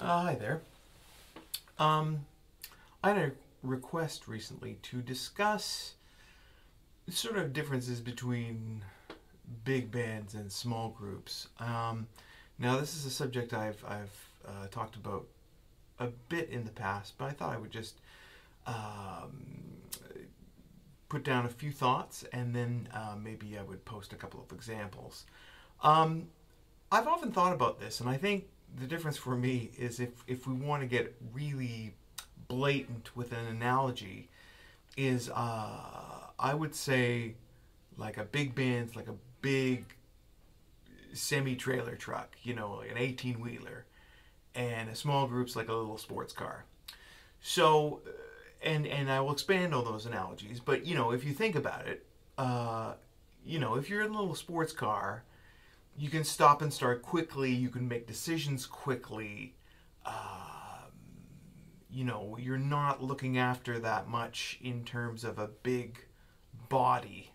Hi there. Um, I had a request recently to discuss sort of differences between big bands and small groups. Now, this is a subject I've talked about a bit in the past, but I thought I would just um, put down a few thoughts and then maybe I would post a couple of examples. Um, I've often thought about this, and I think the difference for me is if we want to get really blatant with an analogy, is I would say like a big band's like a big semi-trailer truck, like an 18-wheeler, and a small group's like a little sports car. So, and I will expand on those analogies, but if you think about it, if you're in a little sports car, you can stop and start quickly. You can make decisions quickly. You're not looking after that much in terms of a big body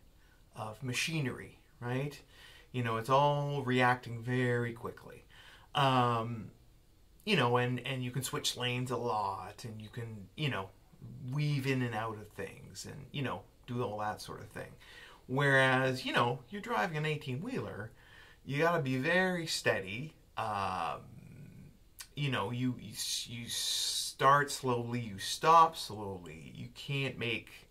of machinery, right? It's all reacting very quickly. And you can switch lanes a lot, and you can, weave in and out of things, and do all that sort of thing. Whereas, you're driving an 18-wheeler, you got to be very steady. You start slowly, you stop slowly. You can't make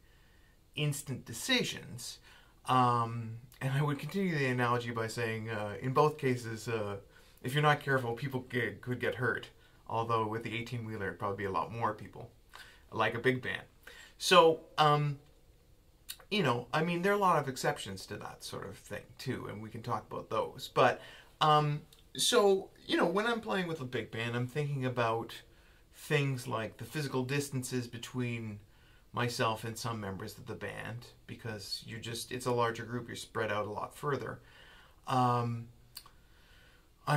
instant decisions. And I would continue the analogy by saying, in both cases, if you're not careful, people could get hurt. Although with the 18-wheeler, it'd probably be a lot more people, like a big band. So, there are a lot of exceptions to that sort of thing too, and we can talk about those. But, when I'm playing with a big band, I'm thinking about things like the physical distances between myself and some members of the band, because it's a larger group, you're spread out a lot further. I'm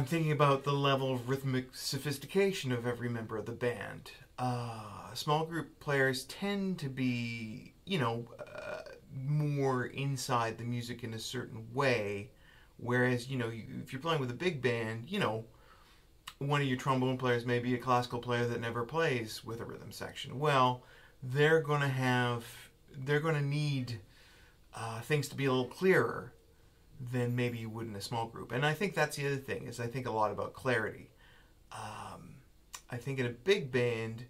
thinking about the level of rhythmic sophistication of every member of the band. Small group players tend to be, more inside the music in a certain way, whereas, if you're playing with a big band, one of your trombone players may be a classical player that never plays with a rhythm section. Well, they're going to need things to be a little clearer than maybe you would in a small group. And I think that's the other thing, is I think a lot about clarity. I think in a big band,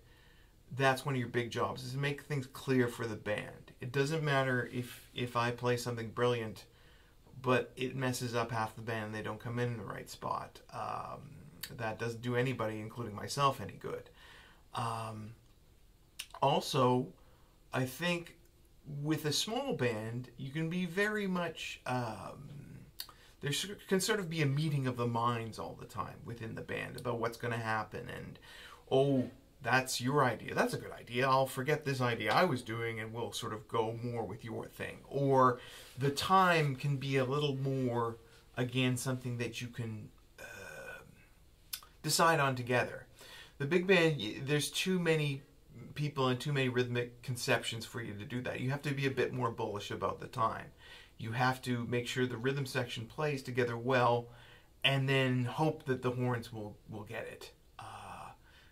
that's one of your big jobs, is to make things clear for the band. It doesn't matter if I play something brilliant, but it messes up half the band and they don't come in the right spot. That doesn't do anybody, including myself, any good. Also, I think with a small band, you can be very much... there can sort of be a meeting of the minds all the time within the band about what's going to happen. And, oh, that's your idea. That's a good idea. I'll forget this idea I was doing and we'll sort of go more with your thing. Or the time can be a little more, again, something that you can decide on together. The big band, there's too many people and too many rhythmic conceptions for you to do that. You have to be a bit more bullish about the time. You have to make sure the rhythm section plays together well, and then hope that the horns will get it.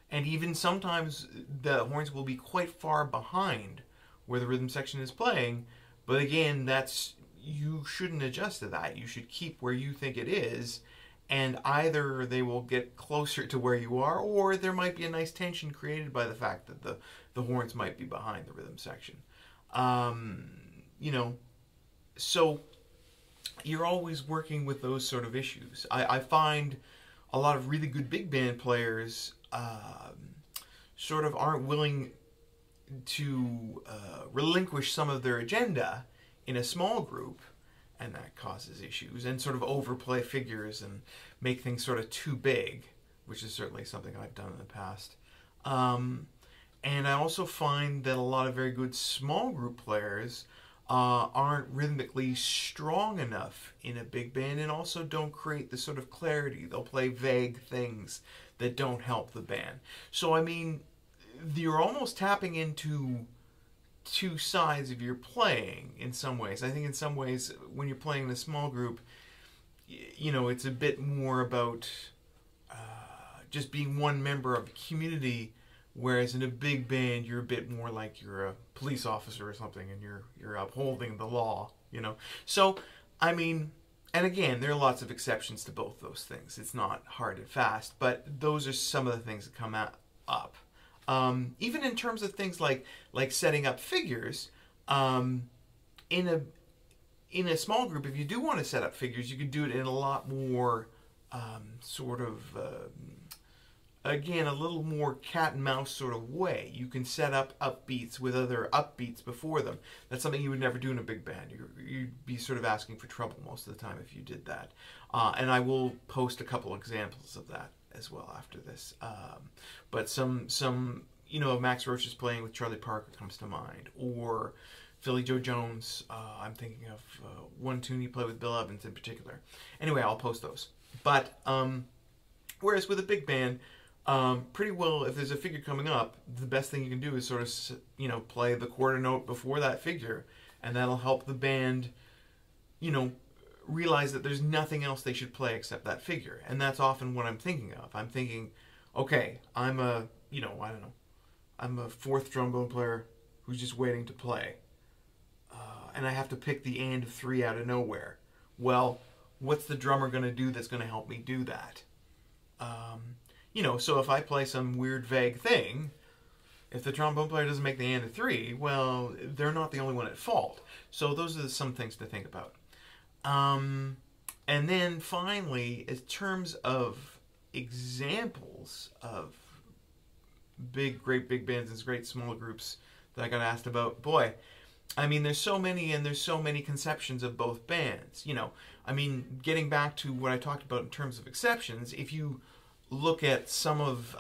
And even sometimes the horns will be quite far behind where the rhythm section is playing, but again, you shouldn't adjust to that. You should keep where you think it is, and either they will get closer to where you are, or there might be a nice tension created by the fact that the horns might be behind the rhythm section. So you're always working with those sort of issues. I find a lot of really good big band players sort of aren't willing to relinquish some of their agenda in a small group, and that causes issues, and sort of overplay figures and make things sort of too big, which is certainly something I've done in the past. And I also find that a lot of very good small group players aren't rhythmically strong enough in a big band, and also don't create the sort of clarity. They'll play vague things that don't help the band. So, you're almost tapping into two sides of your playing in some ways. I think in some ways, when you're playing in a small group, it's a bit more about just being one member of a community, whereas in a big band you're a bit more like you're a police officer or something, and you're upholding the law, you know. So I mean, and again, there are lots of exceptions to both those things. It's not hard and fast, but those are some of the things that come up. Even in terms of things like setting up figures, in a small group, if you do want to set up figures, you can do it in a lot more again, a little more cat and mouse sort of way. You can set up upbeats with other upbeats before them. That's something you would never do in a big band. You'd be sort of asking for trouble most of the time if you did that. And I will post a couple examples of that as well after this. But some you know, Max Roach is playing with Charlie Parker comes to mind, or Philly Joe Jones. I'm thinking of one tune he played with Bill Evans in particular. Anyway, I'll post those. But whereas with a big band, pretty well, if there's a figure coming up, the best thing you can do is sort of, you know, play the quarter note before that figure, and that'll help the band, you know, realize that there's nothing else they should play except that figure. And that's often what I'm thinking of. I'm thinking, okay, I'm a, you know, I don't know, I'm a fourth trombone player who's just waiting to play. And I have to pick the and of 3 out of nowhere. Well, what's the drummer going to do that's going to help me do that? You know, so if I play some weird vague thing, if the trombone player doesn't make the and of 3, well, they're not the only one at fault. So those are some things to think about. And then finally, in terms of examples of great big bands and great small groups that I got asked about, boy, I mean, there's so many, and there's so many conceptions of both bands. You know, I mean, getting back to what I talked about in terms of exceptions, if you look at some of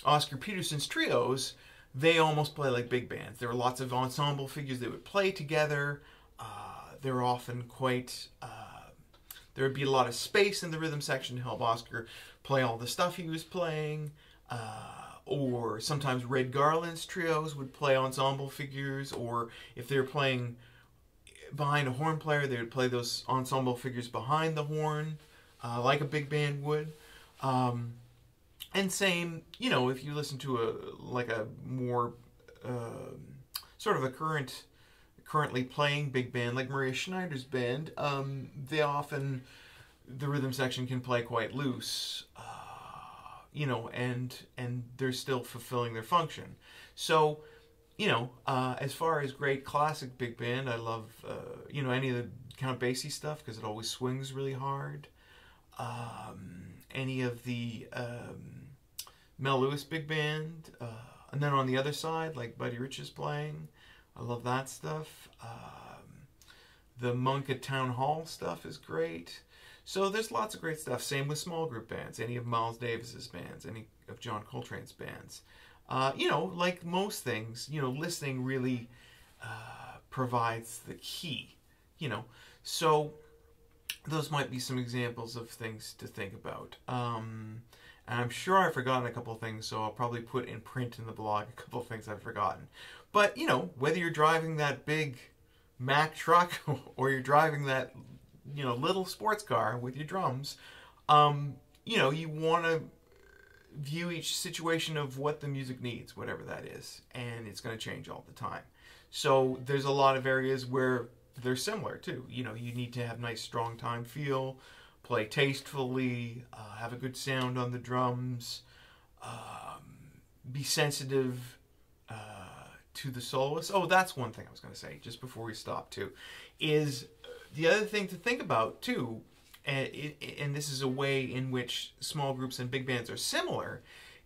Oscar Peterson's trios, they almost play like big bands. There are lots of ensemble figures that would play together. They're often quite... there would be a lot of space in the rhythm section to help Oscar play all the stuff he was playing. Or sometimes Red Garland's trios would play ensemble figures, or if they were playing behind a horn player, they would play those ensemble figures behind the horn, like a big band would. And same, you know, if you listen to a more sort of a currently playing big band like Maria Schneider's band, they often, the rhythm section can play quite loose. You know, and they're still fulfilling their function. So, you know, as far as great classic big band, I love, you know, any of the Count Basie stuff because it always swings really hard. Any of the Mel Lewis big band. And then on the other side, like Buddy Rich is playing, I love that stuff. The Monk at Town Hall stuff is great. So there's lots of great stuff. Same with small group bands. Any of Miles Davis's bands. Any of John Coltrane's bands. You know, like most things, you know, listening really provides the key. You know, so those might be some examples of things to think about. And I'm sure I've forgotten a couple things, so I'll probably put in print in the blog a couple of things I've forgotten. But, you know, whether you're driving that big Mack truck or you're driving that, you know, little sports car with your drums, you know, you want to view each situation of what the music needs, whatever that is, and it's going to change all the time. So there's a lot of areas where they're similar too. You know, you need to have nice strong time feel, play tastefully, have a good sound on the drums, be sensitive to the soloist. Oh, that's one thing I was going to say just before we stop too, is the other thing to think about too, and this is a way in which small groups and big bands are similar,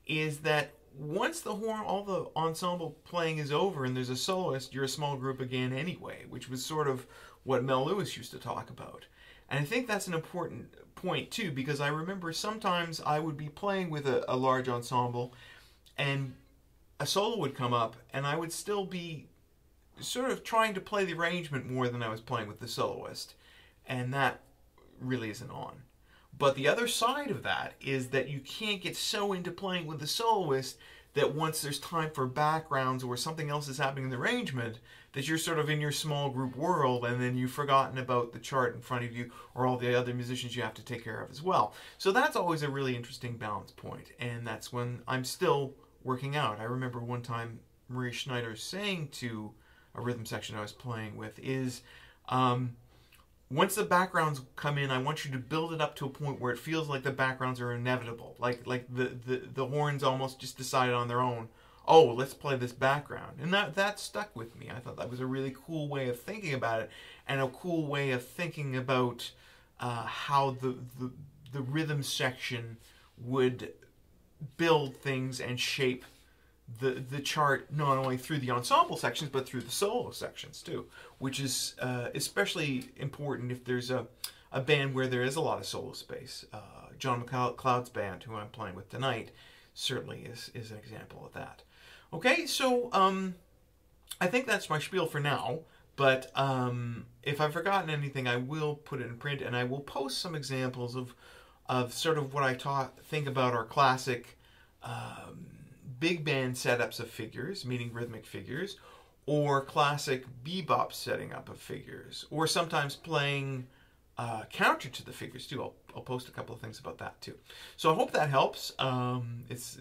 is that once the horn, all the ensemble playing is over and there's a soloist, you're a small group again anyway, which was sort of what Mel Lewis used to talk about. And I think that's an important point too, because I remember sometimes I would be playing with a large ensemble and a solo would come up and I would still be sort of trying to play the arrangement more than I was playing with the soloist, and that really isn't on. But the other side of that is that you can't get so into playing with the soloist that once there's time for backgrounds or something else is happening in the arrangement, that you're sort of in your small group world, and then you've forgotten about the chart in front of you or all the other musicians you have to take care of as well. So that's always a really interesting balance point, and that's when I'm still working out. I remember one time Marie Schneider saying to a rhythm section I was playing with is, once the backgrounds come in, I want you to build it up to a point where it feels like the backgrounds are inevitable. Like the horns almost just decided on their own, oh, let's play this background. And that stuck with me. I thought that was a really cool way of thinking about it, and a cool way of thinking about how the rhythm section would build things and shape the chart, not only through the ensemble sections but through the solo sections too, which is especially important if there's a band where there is a lot of solo space. John McLeod's band, who I'm playing with tonight, certainly is an example of that. Okay, so I think that's my spiel for now, but if I've forgotten anything, I will put it in print, and I will post some examples of sort of what I think about our classic big band setups of figures, meaning rhythmic figures, or classic bebop setting up of figures, or sometimes playing counter to the figures too. I'll post a couple of things about that too. So I hope that helps. It's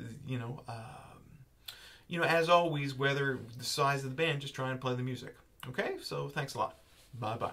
as always, whether the size of the band, just try and play the music. Okay, so thanks a lot. Bye bye.